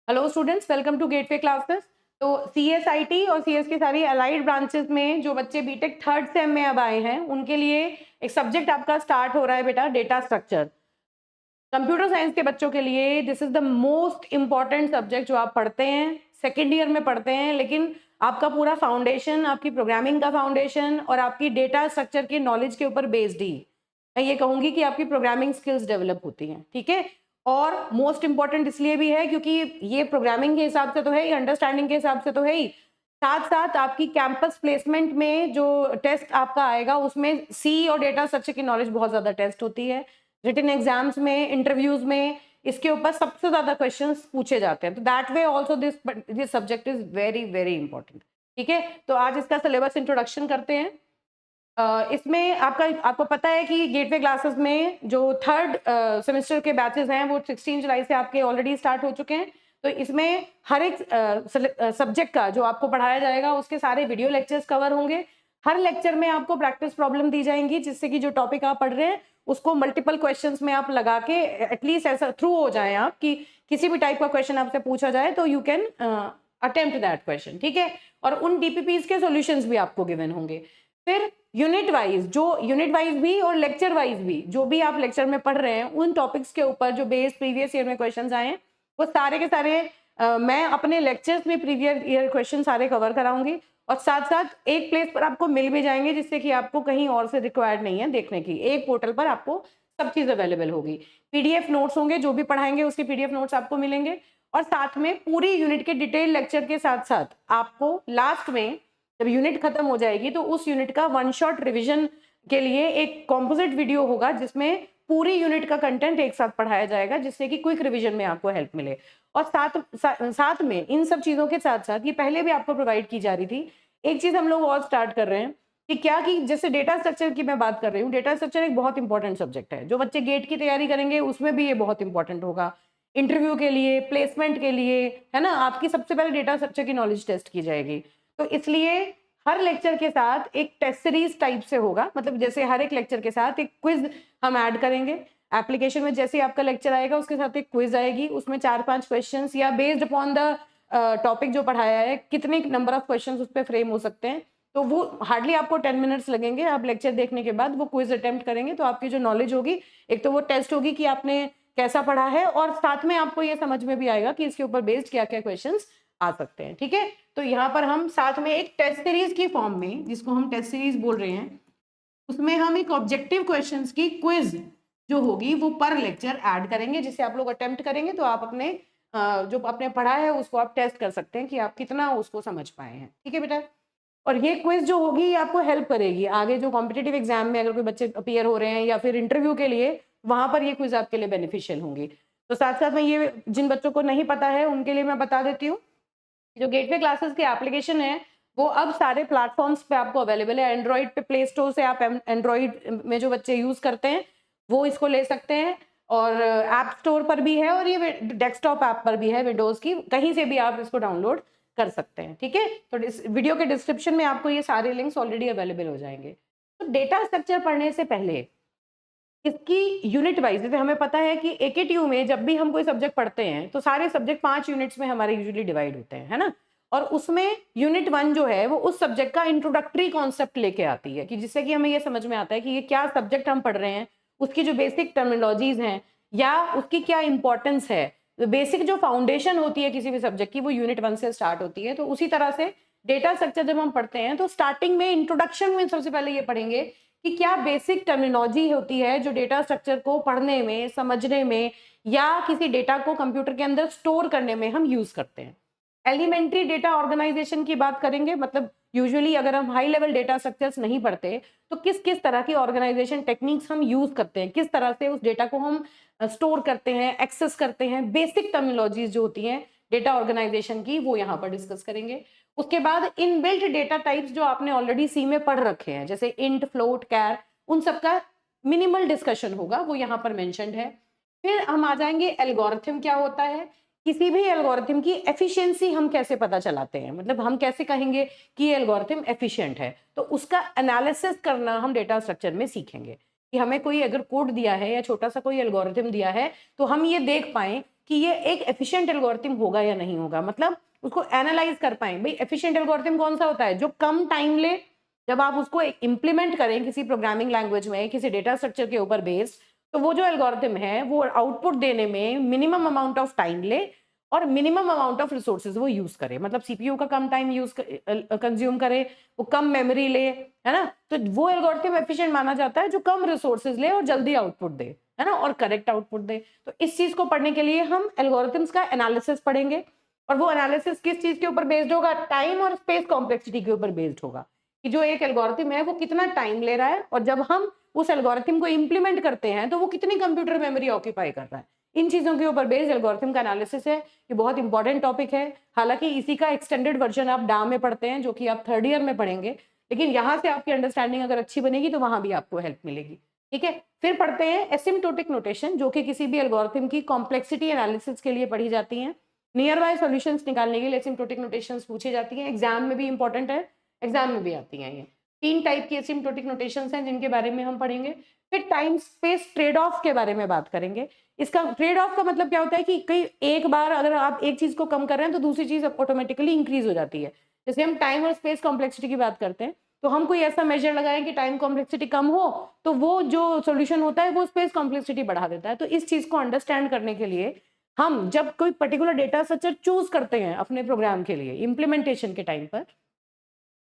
Hello students, welcome to Gateway Classes. तो CSIT और CS की सारी अलाइड ब्रांचेस में जो बच्चे बीटेक थर्ड सेम में अब आए हैं उनके लिए एक सब्जेक्ट आपका स्टार्ट हो रहा है बेटा, डेटा स्ट्रक्चर। कंप्यूटर साइंस के बच्चों के लिए this is the most important subject जो आप पढ़ते हैं, सेकेंड ईयर में पढ़ते हैं, लेकिन आपका पूरा फाउंडेशन, आपकी प्रोग्रामिंग का फाउंडेशन और आपकी डेटा स्ट्रक्चर की नॉलेज के ऊपर बेस्ड ही मैं ये कहूंगी कि आपकी प्रोग्रामिंग स्किल्स डेवलप होती हैं। ठीक है, और मोस्ट इंपॉर्टेंट इसलिए भी है क्योंकि ये प्रोग्रामिंग के हिसाब से तो है ही, अंडरस्टैंडिंग के हिसाब से तो है ही, साथ साथ आपकी कैंपस प्लेसमेंट में जो टेस्ट आपका आएगा उसमें सी और डेटा स्ट्रक्चर की नॉलेज बहुत ज्यादा टेस्ट होती है। रिटन एग्जाम्स में, इंटरव्यूज में इसके ऊपर सबसे ज्यादा क्वेश्चंस पूछे जाते हैं। तो that way also this subject is very very important. ठीक है, तो आज इसका सिलेबस इंट्रोडक्शन करते हैं। इसमें आपको पता है कि गेटवे क्लासेस में जो थर्ड सेमेस्टर के बैचेस हैं वो 16 जुलाई से आपके ऑलरेडी स्टार्ट हो चुके हैं। तो इसमें हर एक सब्जेक्ट का जो आपको पढ़ाया जाएगा उसके सारे वीडियो लेक्चर्स कवर होंगे। हर लेक्चर में आपको प्रैक्टिस प्रॉब्लम दी जाएंगी जिससे कि जो टॉपिक आप पढ़ रहे हैं उसको मल्टीपल क्वेश्चंस में आप लगा के एटलीस्ट ऐसा थ्रू हो जाए आप कि किसी भी टाइप का क्वेश्चन आपसे पूछा जाए तो you can attempt that question. ठीक है, और उन डीपीपीज के सॉल्यूशंस भी आपको गिवन होंगे। फिर यूनिट वाइज भी और लेक्चर वाइज भी जो भी आप लेक्चर में पढ़ रहे हैं उन टॉपिक्स के ऊपर जो बेस प्रीवियस ईयर में क्वेश्चंस आए हैं वो सारे के सारे मैं अपने लेक्चर्स में प्रीवियस ईयर क्वेश्चन सारे कवर कराऊंगी और साथ साथ एक प्लेस पर आपको मिल भी जाएंगे जिससे कि आपको कहीं और से रिक्वायर्ड नहीं है देखने की, एक पोर्टल पर आपको सब चीज अवेलेबल होगी। पीडीएफ नोट्स होंगे, जो भी पढ़ाएंगे उसके पीडीएफ नोट्स आपको मिलेंगे और साथ में पूरी यूनिट के डिटेल लेक्चर के साथ साथ आपको लास्ट में जब यूनिट खत्म हो जाएगी तो उस यूनिट का वन शॉट रिवीजन के लिए एक कॉम्पोजिट वीडियो होगा जिसमें पूरी यूनिट का कंटेंट एक साथ पढ़ाया जाएगा जिससे कि क्विक रिवीजन में आपको हेल्प मिले। और साथ में इन सब चीजों के साथ साथ ये पहले भी आपको प्रोवाइड की जा रही थी, एक चीज हम लोग और स्टार्ट कर रहे हैं कि क्या कि जैसे डेटा स्ट्रक्चर की मैं बात कर रही हूँ, डेटा स्ट्रक्चर एक बहुत इंपॉर्टेंट सब्जेक्ट है। जो बच्चे गेट की तैयारी करेंगे उसमें भी ये बहुत इंपॉर्टेंट होगा, इंटरव्यू के लिए, प्लेसमेंट के लिए, है ना। आपकी सबसे पहले डेटा स्ट्रक्चर की नॉलेज टेस्ट की जाएगी। तो इसलिए हर लेक्चर के साथ एक टेस्ट सीरीज टाइप से होगा, मतलब जैसे हर एक लेक्चर के साथ एक क्विज हम ऐड करेंगे एप्लीकेशन में। जैसे आपका लेक्चर आएगा उसके साथ एक क्विज आएगी, उसमें 4-5 क्वेश्चंस या बेस्ड अपॉन द टॉपिक जो पढ़ाया है कितने नंबर ऑफ क्वेश्चंस उस पर फ्रेम हो सकते हैं। तो वो हार्डली आपको 10 मिनट्स लगेंगे। आप लेक्चर देखने के बाद वो क्विज अटेम्प्ट करेंगे तो आपकी जो नॉलेज होगी, एक तो वो टेस्ट होगी कि आपने कैसा पढ़ा है और साथ में आपको ये समझ में भी आएगा कि इसके ऊपर बेस्ड क्या क्या क्वेश्चंस आ सकते हैं। ठीक है, तो यहाँ पर हम साथ में एक टेस्ट सीरीज की फॉर्म में, जिसको हम टेस्ट सीरीज बोल रहे हैं, उसमें हम एक ऑब्जेक्टिव क्वेश्चंस की क्विज जो होगी वो पर लेक्चर ऐड करेंगे जिसे आप लोग अटेम्प्ट करेंगे तो आप अपने जो आपने पढ़ा है उसको आप टेस्ट कर सकते हैं कि आप कितना उसको समझ पाए हैं। ठीक है बेटा, और ये क्विज जो होगी ये आपको हेल्प करेगी आगे जो कॉम्पिटिटिव एग्जाम में अगर कोई बच्चे अपीयर हो रहे हैं या फिर इंटरव्यू के लिए, वहां पर ये क्विज आपके लिए बेनिफिशियल होंगी। तो साथ साथ में ये जिन बच्चों को नहीं पता है उनके लिए मैं बता देती हूँ, जो गेटवे क्लासेस की एप्लीकेशन है वो अब सारे प्लेटफॉर्म्स पे आपको अवेलेबल है। एंड्रॉइड पे प्ले स्टोर से आप एंड्रॉइड में जो बच्चे यूज करते हैं वो इसको ले सकते हैं और ऐप स्टोर पर भी है और ये डेस्कटॉप ऐप पर भी है, विंडोज की कहीं से भी आप इसको डाउनलोड कर सकते हैं। ठीक है, तो इस वीडियो के डिस्क्रिप्शन में आपको ये सारे लिंक्स ऑलरेडी अवेलेबल हो जाएंगे। तो डेटा स्ट्रक्चर पढ़ने से पहले इसकी यूनिट वाइज, जैसे हमें पता है कि एकेटीयू में जब भी हम कोई सब्जेक्ट पढ़ते हैं तो सारे सब्जेक्ट 5 यूनिट्स में हमारे यूजुअली डिवाइड होते हैं, है ना। और उसमें यूनिट 1 जो है वो उस सब्जेक्ट का इंट्रोडक्टरी कॉन्सेप्ट लेके आती है कि जिससे कि हमें ये समझ में आता है कि ये क्या सब्जेक्ट हम पढ़ रहे हैं, उसकी जो बेसिक टर्मिनोलॉजीज हैं या उसकी क्या इंपॉर्टेंस है। बेसिक जो फाउंडेशन होती है किसी भी सब्जेक्ट की वो यूनिट 1 से स्टार्ट होती है। तो उसी तरह से डेटा स्ट्रक्चर जब हम पढ़ते हैं तो स्टार्टिंग में, इंट्रोडक्शन में सबसे पहले ये पढ़ेंगे कि क्या बेसिक टर्मिनोलॉजी होती है जो डेटा स्ट्रक्चर को पढ़ने में, समझने में या किसी डेटा को कंप्यूटर के अंदर स्टोर करने में हम यूज करते हैं। एलिमेंट्री डेटा ऑर्गेनाइजेशन की बात करेंगे, मतलब यूजुअली अगर हम हाई लेवल डेटा स्ट्रक्चर्स नहीं पढ़ते तो किस किस तरह की ऑर्गेनाइजेशन टेक्निक्स हम यूज करते हैं, किस तरह से उस डेटा को हम स्टोर करते हैं, एक्सेस करते हैं, बेसिक टर्मिनोलॉजीज जो होती हैं डेटा ऑर्गेनाइजेशन की वो यहाँ पर डिस्कस करेंगे। उसके बाद इनबिल्ट डेटा टाइप्स जो आपने ऑलरेडी सी में पढ़ रखे हैं जैसे इंट, फ्लोट, कैर, उन सबका मिनिमल डिस्कशन होगा, वो यहाँ पर मेंशन्ड है। फिर हम आ जाएंगे एल्गोरिथम क्या होता है, किसी भी एल्गोरिथम की एफिशिएंसी हम कैसे पता चलाते हैं, मतलब हम कैसे कहेंगे कि एल्गोरिथम एफिशिएंट है, तो उसका एनालिसिस करना हम डेटा स्ट्रक्चर में सीखेंगे कि हमें कोई अगर कोड दिया है या छोटा सा कोई एल्गोरिथम दिया है तो हम ये देख पाए कि ये एक एफिशिएंट एल्गोरिथम होगा या नहीं होगा, मतलब उसको एनालाइज कर पाए भाई एफिशिएंट एल्गोरिथम कौन सा होता है, जो कम टाइम ले, जब आप उसको इम्प्लीमेंट करें किसी प्रोग्रामिंग लैंग्वेज में, किसी डेटा स्ट्रक्चर के ऊपर बेस्ड, तो वो जो एल्गोरिथम है वो आउटपुट देने में मिनिमम अमाउंट ऑफ टाइम ले और मिनिमम अमाउंट ऑफ रिसोर्सेज वो यूज करे, मतलब सीपीयू का कम टाइम यूज कंज्यूम करे, वो कम मेमोरी ले, है ना, तो वो एल्गोरिथम एफिशिएंट माना जाता है जो कम रिसोर्सेज ले और जल्दी आउटपुट दे, है ना, और करेक्ट आउटपुट दे। तो इस चीज को पढ़ने के लिए हम एल्गोरिथम्स का एनालिसिस पढ़ेंगे, और वो एनालिसिस किस चीज के ऊपर बेस्ड होगा, टाइम और स्पेस कॉम्प्लेक्सिटी के ऊपर बेस्ड होगा, कि जो एक एल्गोरिथम है वो कितना टाइम ले रहा है, और जब हम उस एल्गोरिथम को इंप्लीमेंट करते हैं तो वो कितनी कंप्यूटर मेमोरी ऑक्यूपाई कर रहा है। इन चीजों के ऊपर बेस्ड एल्गोरिथम का एनालिसिस है, ये बहुत इंपॉर्टेंट टॉपिक है। हालांकि इसी का एक्सटेंडेड वर्जन आप डा में पढ़ते हैं, जो कि आप थर्ड ईयर में पढ़ेंगे, लेकिन यहाँ से आपकी अंडरस्टैंडिंग अगर अच्छी बनेगी तो वहां भी आपको हेल्प मिलेगी। ठीक है, फिर पढ़ते हैं एसिम्प्टोटिक नोटेशन, जो कि किसी भी एल्गोरिथम की कॉम्प्लेक्सिटी एनालिसिस के लिए पढ़ी जाती है। नियर बाय सॉल्यूशंस निकालने के लिए एसिम्प्टोटिक नोटेशंस पूछी जाती हैं, एग्जाम में भी इंपॉर्टेंट है, एग्जाम में भी आती हैं ये। 3 टाइप की एसिम्प्टोटिक नोटेशंस हैं जिनके बारे में हम पढ़ेंगे। फिर टाइम स्पेस ट्रेड ऑफ के बारे में बात करेंगे। इसका ट्रेड ऑफ का मतलब क्या होता है कि कई एक बार अगर आप एक चीज को कम कर रहे हैं तो दूसरी चीज ऑटोमेटिकली इंक्रीज हो जाती है। जैसे हम टाइम और स्पेस कॉम्प्लेक्सिटी की बात करते हैं, तो हम कोई ऐसा मेजर लगाएं कि टाइम कॉम्प्लेक्सिटी कम हो, तो वो जो सॉल्यूशन होता है वो स्पेस कॉम्प्लेक्सिटी बढ़ा देता है। तो इस चीज को अंडरस्टैंड करने के लिए हम जब कोई पर्टिकुलर डेटा स्ट्रक्चर चूज करते हैं अपने प्रोग्राम के लिए इम्प्लीमेंटेशन के टाइम पर,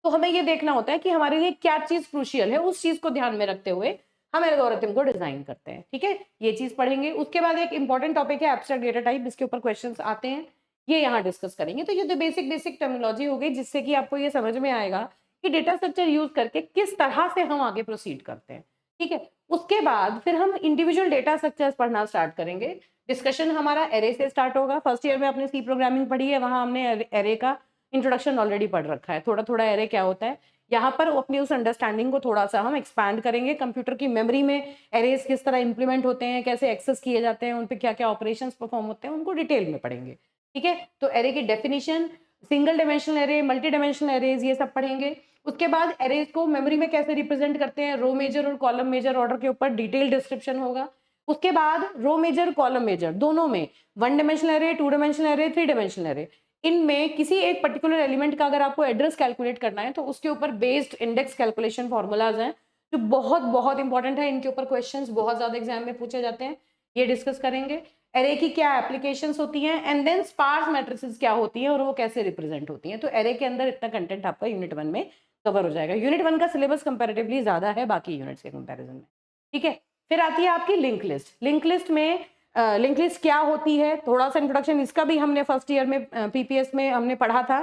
तो हमें ये देखना होता है कि हमारे लिए क्या चीज क्रूशियल है, उस चीज को ध्यान में रखते हुए हम एल्गोरिथम को डिजाइन करते हैं। ठीक है, ये चीज पढ़ेंगे। उसके बाद एक इंपॉर्टेंट टॉपिक है एब्स्ट्रैक्ट डेटा टाइप, इसके ऊपर क्वेश्चंस आते हैं, ये यहाँ डिस्कस करेंगे। तो ये तो बेसिक टर्मिनोलॉजी हो गई, जिससे कि आपको ये समझ में आएगा कि डेटा स्ट्रक्चर यूज करके किस तरह से हम आगे प्रोसीड करते हैं। ठीक है, उसके बाद फिर हम इंडिविजुअल डेटा स्ट्रक्चर्स पढ़ना स्टार्ट करेंगे। डिस्कशन हमारा एरे से स्टार्ट होगा। फर्स्ट ईयर में आपने सी प्रोग्रामिंग पढ़ी है, वहां हमने एरे का इंट्रोडक्शन ऑलरेडी पढ़ रखा है, थोड़ा थोड़ा एरे क्या होता है। यहाँ पर अपनी उस अंडरस्टैंडिंग को थोड़ा सा हम एक्सपैंड करेंगे, कंप्यूटर की मेमोरी में एरेज किस तरह इंप्लीमेंट होते हैं, कैसे एक्सेस किए जाते हैं, उन पे क्या क्या ऑपरेशंस परफॉर्म होते हैं, उनको डिटेल में पढ़ेंगे। ठीक है, तो एरे की definition, single dimensional array, multi dimensional arrays, ये सब पढ़ेंगे। उसके बाद एरेज को मेमोरी में कैसे रिप्रेजेंट करते हैं, रो मेजर और कॉलम मेजर ऑर्डर के ऊपर डिटेल डिस्क्रिप्शन होगा। उसके बाद रो मेजर कॉलम मेजर दोनों में 1 dimensional array, 2 dimensional array, 3 dimensional array, इनमें किसी एक पर्टिकुलर एलिमेंट का अगर आपको एड्रेस कैलकुलेट करना है तो उसके ऊपर बेस्ड इंडेक्स कैलकुलेशन फॉर्मूलाज हैं, जो बहुत बहुत इंपॉर्टेंट है। इनके ऊपर क्वेश्चंस बहुत ज्यादा एग्जाम में पूछे जाते हैं, ये डिस्कस करेंगे। एरे की क्या एप्लीकेशंस होती हैं, एंड देन स्पार्स मैट्रिसेस क्या होती हैं और वो कैसे रिप्रेजेंट होती हैं। तो एरे के अंदर इतना कंटेंट आपका यूनिट 1 में कवर हो जाएगा। यूनिट 1 का सिलेबस कंपैरेटिवली ज्यादा है बाकी यूनिट्स के कंपैरिजन में। ठीक है, फिर आती है आपकी लिंक लिस्ट। लिंक लिस्ट में लिंक लिस्ट क्या होती है, थोड़ा सा इंट्रोडक्शन इसका भी हमने फर्स्ट ईयर में पीपीएस में हमने पढ़ा था,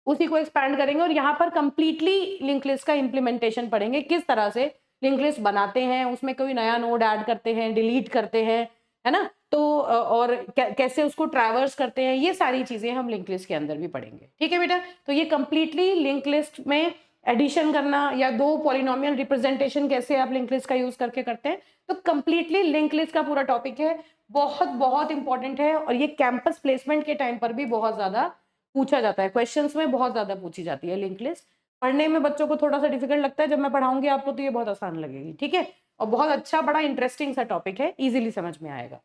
उसी को एक्सपैंड करेंगे। और यहाँ पर कंप्लीटली लिंक लिस्ट का इंप्लीमेंटेशन पढ़ेंगे, किस तरह से लिंक लिस्ट बनाते हैं, उसमें कोई नया नोड ऐड करते हैं, डिलीट करते हैं, है ना, तो और कैसे उसको ट्रैवर्स करते हैं, ये सारी चीजें हम लिंक लिस्ट के अंदर भी पढ़ेंगे। ठीक है बेटा, तो ये कंप्लीटली लिंक लिस्ट में एडिशन करना या 2 पॉलिनोमियल रिप्रेजेंटेशन कैसे आप लिंक लिस्ट का यूज करके करते हैं, तो कंप्लीटली लिंक लिस्ट का पूरा टॉपिक है, बहुत बहुत इंपॉर्टेंट है। और ये कैंपस प्लेसमेंट के टाइम पर भी बहुत ज्यादा पूछा जाता है, क्वेश्चंस में बहुत ज्यादा पूछी जाती है लिंक लिस्ट। पढ़ने में बच्चों को थोड़ा सा डिफिकल्ट लगता है, जब मैं पढ़ाऊंगी आपको तो ये बहुत आसान लगेगी। ठीक है, और बहुत अच्छा बड़ा इंटरेस्टिंग सा टॉपिक है, इजीली समझ में आएगा।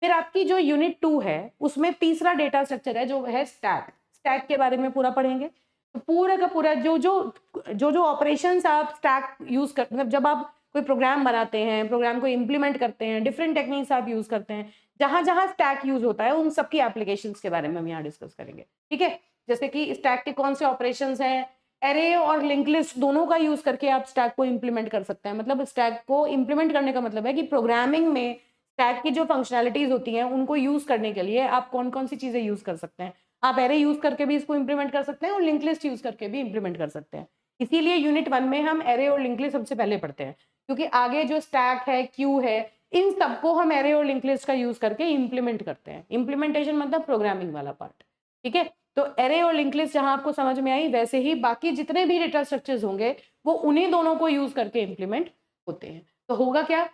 फिर आपकी जो यूनिट 2 है उसमें तीसरा डेटा स्ट्रक्चर है जो है स्टैक। स्टैक के बारे में पूरा पढ़ेंगे। तो पूरा का पूरा जो ऑपरेशंस आप स्टैक यूज कर, मतलब जब आप कोई प्रोग्राम बनाते हैं, प्रोग्राम को इंप्लीमेंट करते हैं, डिफरेंट टेक्निक्स आप यूज करते हैं, जहां जहां स्टैक यूज होता है उन सबकी एप्लीकेशंस के बारे में हम यहाँ डिस्कस करेंगे। ठीक है, जैसे कि स्टैक के कौन से ऑपरेशंस हैं, एरे और लिंक लिस्ट दोनों का यूज करके आप स्टैक को इंप्लीमेंट कर सकते हैं। मतलब स्टैक को इंप्लीमेंट करने का मतलब है कि प्रोग्रामिंग में स्टैक की जो फंक्शनैलिटीज होती हैं उनको यूज करने के लिए आप कौन कौन सी चीजें यूज कर सकते हैं। आप एरे यूज करके भी इसको इंप्लीमेंट कर सकते हैं और लिंक लिस्ट यूज करके भी इंप्लीमेंट कर सकते हैं। इसीलिए यूनिट 1 में हम एरे और लिंक लिस्ट सबसे पहले पढ़ते हैं, क्योंकि आगे जो स्टैक है, क्यू है, इन सबको हम एरे और लिंक लिस्ट का यूज करके इंप्लीमेंट करते हैं। इंप्लीमेंटेशन मतलब प्रोग्रामिंग वाला पार्ट। ठीक है, तो एरे और लिंक लिस्ट जहां आपको समझ में आई, वैसे ही बाकी जितने भी डेटा स्ट्रक्चर्स होंगे वो उन्हीं दोनों को यूज करके इंप्लीमेंट होते हैं। तो होगा क्या,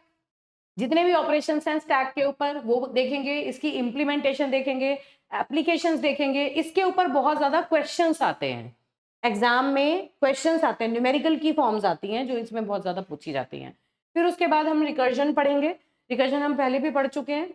जितने भी ऑपरेशंस हैं स्टैक के ऊपर वो देखेंगे, इसकी इंप्लीमेंटेशन देखेंगे, एप्लीकेशंस देखेंगे। इसके ऊपर बहुत ज्यादा क्वेश्चंस आते हैं, एग्जाम में क्वेश्चंस आते हैं, न्यूमेरिकल की फॉर्म्स आती हैं जो इसमें बहुत ज्यादा पूछी जाती हैं। फिर उसके बाद हम रिकर्जन पढ़ेंगे। रिकर्जन हम पहले भी पढ़ चुके हैं,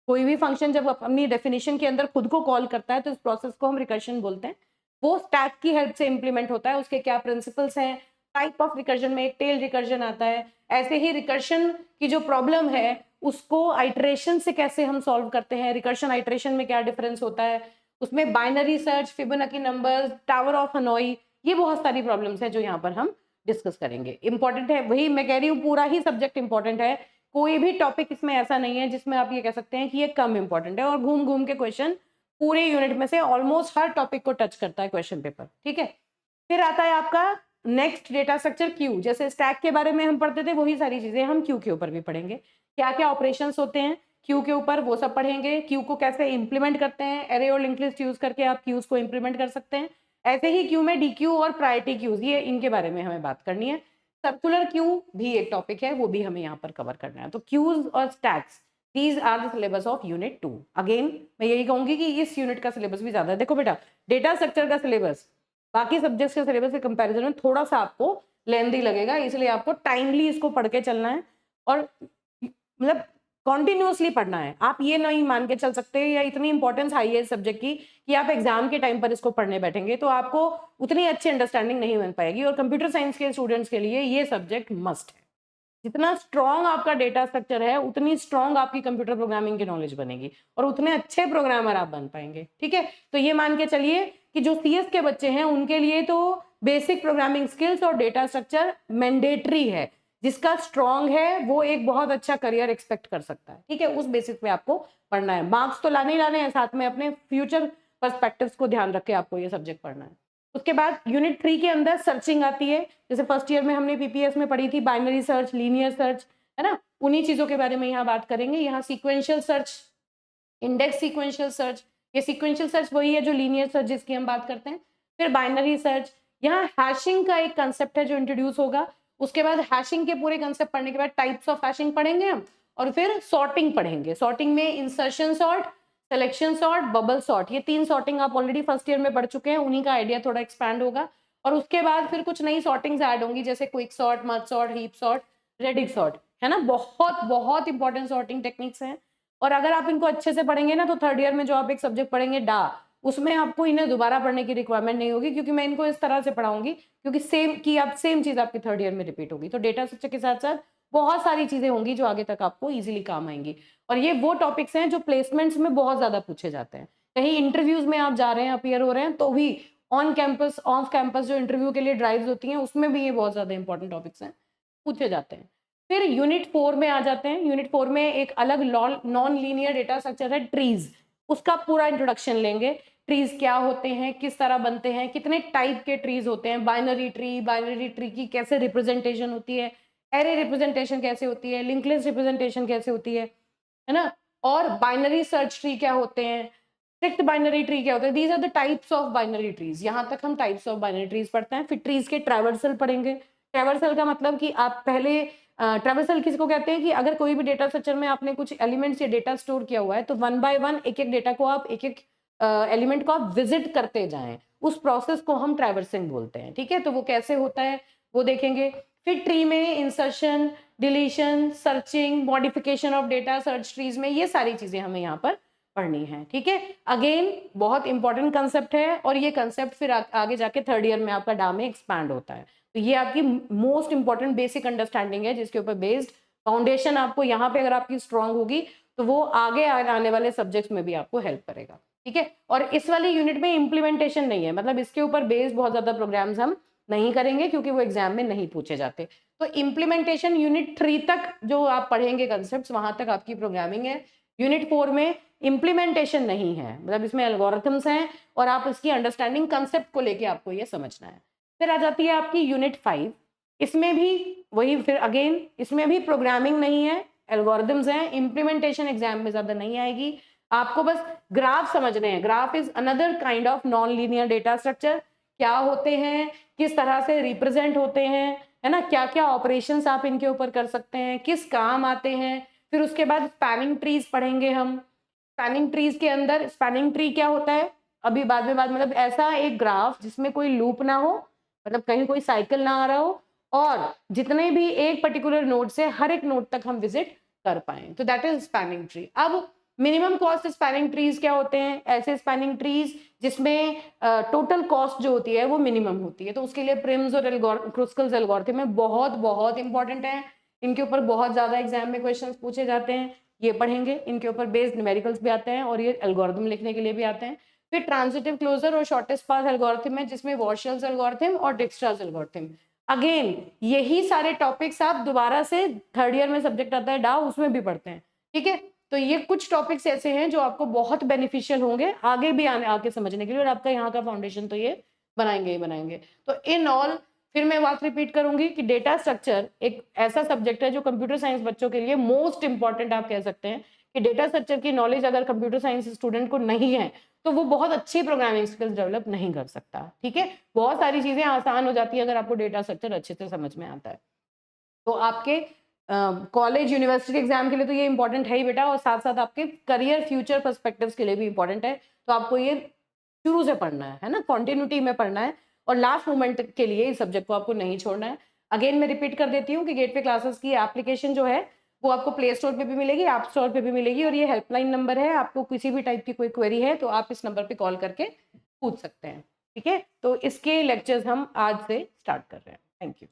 कोई भी फंक्शन जब अपनी डेफिनेशन के अंदर खुद को कॉल करता है तो इस प्रोसेस को हम रिकर्शन बोलते हैं। वो स्टैक की हेल्प से इंप्लीमेंट होता है। उसके क्या प्रिंसिपल्स हैं, टाइप ऑफ रिकर्जन में एक टेल रिकर्जन आता है। ऐसे ही रिकर्शन की जो प्रॉब्लम है उसको आइटरेशन से कैसे हम सॉल्व करते हैं, रिकर्शन आइटरेशन में क्या डिफरेंस होता है, उसमें binary search, Fibonacci numbers, tower of Hanoi, ये बहुत सारी प्रॉब्लम्स हैं जो यहाँ पर हम डिस्कस करेंगे। इंपॉर्टेंट है, वही मैं कह रही हूँ, पूरा ही सब्जेक्ट इंपॉर्टेंट है। कोई भी टॉपिक इसमें ऐसा नहीं है जिसमें आप ये कह सकते हैं कि ये कम इंपॉर्टेंट है। और घूम घूम के क्वेश्चन पूरे यूनिट में से ऑलमोस्ट हर टॉपिक को टच करता है क्वेश्चन पेपर, ठीक है। फिर आता है आपका नेक्स्ट डेटा स्ट्रक्चर क्यू। जैसे स्टैक के बारे में हम पढ़ते थे वही सारी चीजें हम क्यू के ऊपर भी पढ़ेंगे। क्या क्या ऑपरेशंस होते हैं क्यू के ऊपर वो सब पढ़ेंगे। क्यू को कैसे इंप्लीमेंट करते हैं, एरे और लिंक लिस्ट यूज करके आप क्यूज को इंप्लीमेंट कर सकते हैं। ऐसे ही क्यू में डीक्यू और प्रायोरिटी क्यूज, ये इनके बारे में हमें बात करनी है। सर्कुलर क्यू भी एक टॉपिक है, वो भी हमें यहाँ पर कवर करना है। तो क्यूज और stacks, these are the syllabus of unit 2। Again मैं यही कहूंगी कि इस यूनिट का सिलेबस भी ज्यादा है। देखो बेटा, डेटा स्ट्रक्चर का सिलेबस बाकी सब्जेक्ट्स के सिलेबस के कंपैरिजन में थोड़ा सा आपको लेंदी लगेगा, इसलिए आपको टाइमली इसको पढ़ के चलना है और मतलब कॉन्टिन्यूसली पढ़ना है। आप ये नहीं मान के चल सकते या इतनी इंपॉर्टेंस हाई है इस सब्जेक्ट की कि आप एग्जाम के टाइम पर इसको पढ़ने बैठेंगे तो आपको उतनी अच्छी अंडरस्टैंडिंग नहीं बन पाएगी। और कंप्यूटर साइंस के स्टूडेंट्स के लिए ये सब्जेक्ट मस्ट है। जितना स्ट्रॉन्ग आपका डेटा स्ट्रक्चर है उतनी स्ट्रॉन्ग आपकी कंप्यूटर प्रोग्रामिंग की नॉलेज बनेगी और उतने अच्छे प्रोग्रामर आप बन पाएंगे, ठीक है। तो ये मान के चलिए कि जो सीएस के बच्चे हैं उनके लिए तो बेसिक प्रोग्रामिंग स्किल्स और डेटा स्ट्रक्चर मैंडेटरी है। जिसका स्ट्रॉन्ग है वो एक बहुत अच्छा करियर एक्सपेक्ट कर सकता है, ठीक है। उस बेसिस पे आपको पढ़ना है। मार्क्स तो लाने ही लाने हैं, साथ में अपने फ्यूचर पर्सपेक्टिव्स को ध्यान रख के आपको ये सब्जेक्ट पढ़ना है। उसके बाद यूनिट 3 के अंदर सर्चिंग आती है। जैसे फर्स्ट ईयर में हमने पीपीएस में पढ़ी थी बाइनरी सर्च, लीनियर सर्च, है ना। उन्हीं चीजों के बारे में यहाँ बात करेंगे। यहाँ sequential search, index sequential search, ये सीक्वेंशियल सर्च वही है जो लीनियर सर्च जिसकी हम बात करते हैं। फिर बाइनरी सर्च, यहाँ हैशिंग का एक कंसेप्ट है जो इंट्रोड्यूस होगा। उसके बाद हैशिंग के पूरे कंसेप्ट पढ़ने के बाद टाइप्स ऑफ हैशिंग पढ़ेंगे हम, और फिर सॉर्टिंग पढ़ेंगे। सॉर्टिंग में insertion sort, selection sort, bubble sort, ये 3 सॉर्टिंग आप ऑलरेडी फर्स्ट ईयर में पढ़ चुके हैं, उन्हीं का आइडिया थोड़ा एक्सपैंड होगा। और उसके बाद फिर कुछ नई सॉर्टिंग्स ऐड होंगी जैसे quick sort, merge sort, heap sort, radix sort, है ना। बहुत बहुत इंपॉर्टेंट सॉर्टिंग टेक्निक्स हैं। और अगर आप इनको अच्छे से पढ़ेंगे ना तो थर्ड ईयर में जो आप एक सब्जेक्ट पढ़ेंगे डा, उसमें आपको इन्हें दोबारा पढ़ने की रिक्वायरमेंट नहीं होगी क्योंकि मैं इनको इस तरह से पढ़ाऊंगी क्योंकि सेम चीज आपकी थर्ड ईयर में रिपीट होगी। तो डेटा स्ट्रक्चर के साथ साथ बहुत सारी चीजें होंगी जो आगे तक आपको इजीली काम आएंगी। और ये वो टॉपिक्स हैं जो प्लेसमेंट्स में बहुत ज्यादा पूछे जाते हैं। कहीं इंटरव्यूज में आप जा रहे हैं, अपीयर हो रहे हैं, तो भी ऑन कैंपस, ऑफ कैंपस जो इंटरव्यू के लिए ड्राइव्स होती हैं उसमें भी ये बहुत ज्यादा इंपॉर्टेंट टॉपिक्स हैं, पूछे जाते हैं। फिर यूनिट 4 में आ जाते हैं। यूनिट 4 में एक अलग नॉन लीनियर डेटा स्ट्रक्चर है ट्रीज, उसका पूरा इंट्रोडक्शन लेंगे। ट्रीज क्या होते हैं, किस तरह बनते हैं, कितने टाइप के ट्रीज होते हैं, बाइनरी ट्री की कैसे रिप्रेजेंटेशन होती है, एरे रिप्रेजेंटेशन कैसे होती है, लिंक लिस्ट रिप्रेजेंटेशन कैसे होती है ना। और बाइनरी सर्च ट्री क्या होते हैं, स्ट्रिक्ट बाइनरी ट्री क्या होता है। These are the types of binary trees. यहाँ तक हम टाइप्स ऑफ बाइनरी ट्रीज पढ़ते हैं। फिर ट्रीज के ट्रैवर्सल पढ़ेंगे। ट्रैवर्सल का मतलब कि आप पहले ट्रैवर्सल किसको कहते हैं कि अगर कोई भी डेटा स्ट्रक्चर में आपने कुछ एलिमेंट्स या डेटा स्टोर किया हुआ है तो वन बाय वन एक एक डेटा को आप एक एक एलिमेंट को आप विजिट करते जाएं, उस प्रोसेस को हम ट्रैवर्सिंग बोलते हैं, ठीक है। तो वो कैसे होता है वो देखेंगे। फिर ट्री में insertion, deletion, searching, modification of data search trees में, ये सारी चीजें हमें यहाँ पर पढ़नी है, ठीक है। अगेन बहुत इंपॉर्टेंट कंसेप्ट है और ये कंसेप्ट फिर आगे जाके थर्ड ईयर में आपका डा में एक्सपैंड होता है। तो ये आपकी मोस्ट इंपॉर्टेंट बेसिक अंडरस्टैंडिंग है जिसके ऊपर बेस्ड फाउंडेशन आपको यहाँ पे अगर आपकी स्ट्रांग होगी तो वो आगे आने वाले सब्जेक्ट्स में भी आपको हेल्प करेगा, ठीक है। और इस वाली यूनिट में इम्प्लीमेंटेशन नहीं है, मतलब इसके ऊपर बेस्ड बहुत ज्यादा प्रोग्राम्स हम नहीं करेंगे क्योंकि वो एग्जाम में नहीं पूछे जाते। तो इम्प्लीमेंटेशन यूनिट 3 तक जो आप पढ़ेंगे कंसेप्ट वहां तक आपकी प्रोग्रामिंग है। यूनिट 4 में इम्प्लीमेंटेशन नहीं है, मतलब इसमें एल्गोरिथम्स हैं और आप इसकी अंडरस्टैंडिंग कंसेप्ट को लेके आपको ये समझना है। फिर आ जाती है आपकी यूनिट 5। इसमें भी वही, फिर अगेन इसमें भी प्रोग्रामिंग नहीं है, एल्गोरिथम्स हैं। इम्प्लीमेंटेशन एग्जाम में ज्यादा नहीं आएगी, आपको बस ग्राफ समझने हैं। Graph is another kind of non linear data structure. क्या होते हैं, किस तरह से रिप्रेजेंट होते हैं, है ना, क्या क्या ऑपरेशंस आप इनके ऊपर कर सकते हैं, किस काम आते हैं। फिर उसके बाद स्पैनिंग ट्रीज पढ़ेंगे हम। स्पैनिंग ट्रीज के अंदर स्पैनिंग ट्री क्या होता है अभी बाद में मतलब ऐसा एक ग्राफ जिसमें कोई लूप ना हो, मतलब कहीं कोई साइकिल ना आ रहा हो, और जितने भी एक पर्टिकुलर नोड से हर एक नोड तक हम विजिट कर पाए, तो दैट इज स्पैनिंग ट्री। अब मिनिमम कॉस्ट स्पैनिंग ट्रीज क्या होते हैं? ऐसे स्पैनिंग ट्रीज जिसमें टोटल कॉस्ट जो होती है वो मिनिमम होती है, तो उसके लिए प्रिम्स और क्रुस्कल्स एल्गोरिथम में बहुत बहुत इंपॉर्टेंट है। इनके ऊपर बहुत ज्यादा एग्जाम में क्वेश्चंस पूछे जाते हैं, ये पढ़ेंगे। इनके ऊपर बेस्ड न्यूमेरिकल्स भी आते हैं और ये एल्गोरिथम लिखने के लिए भी आते हैं। फिर ट्रांजिटिव क्लोजर और शॉर्टेस्ट पाथ एल्गोरिथम है, जिसमें वॉर्शल्स एल्गोरिथम और डिक्स्ट्रास एल्गोरिथम। अगेन यही सारे टॉपिक्स आप दोबारा से थर्ड ईयर में सब्जेक्ट आता है डाउ, उसमें भी पढ़ते हैं, ठीक है। तो ये कुछ टॉपिक्स ऐसे हैं जो आपको बहुत बेनिफिशियल होंगे आगे भी आके समझने के लिए, और आपका यहाँ का फाउंडेशन तो ये बनाएंगे ही बनाएंगे। तो इन ऑल फिर मैं बात रिपीट करूंगी कि डेटा स्ट्रक्चर एक ऐसा सब्जेक्ट है जो कंप्यूटर साइंस बच्चों के लिए मोस्ट इंपॉर्टेंट आप कह सकते हैं, कि डेटा स्ट्रक्चर की नॉलेज अगर कंप्यूटर साइंस स्टूडेंट को नहीं है तो वो बहुत अच्छी प्रोग्रामिंग स्किल्स डेवलप नहीं कर सकता, ठीक है। बहुत सारी चीजें आसान हो जाती है अगर आपको डेटा स्ट्रक्चर अच्छे से समझ में आता है। तो आपके कॉलेज यूनिवर्सिटी एग्जाम के लिए तो ये इंपॉर्टेंट है ही बेटा, और साथ साथ आपके करियर फ्यूचर पर्सपेक्टिव्स के लिए भी इंपॉर्टेंट है। तो आपको ये शुरू से पढ़ना है ना, कंटिन्यूटी में पढ़ना है, और लास्ट मोमेंट के लिए इस सब्जेक्ट को आपको नहीं छोड़ना है। अगेन मैं रिपीट कर देती हूँ कि गेटवे क्लासेस की एप्लीकेशन जो है वो आपको प्ले स्टोर पे भी मिलेगी, ऐप स्टोर पे भी मिलेगी, और ये हेल्पलाइन नंबर है। आपको किसी भी टाइप की कोई क्वेरी है तो आप इस नंबर पे कॉल करके पूछ सकते हैं, ठीक है। तो इसके लेक्चर्स हम आज से स्टार्ट कर रहे हैं। Thank you.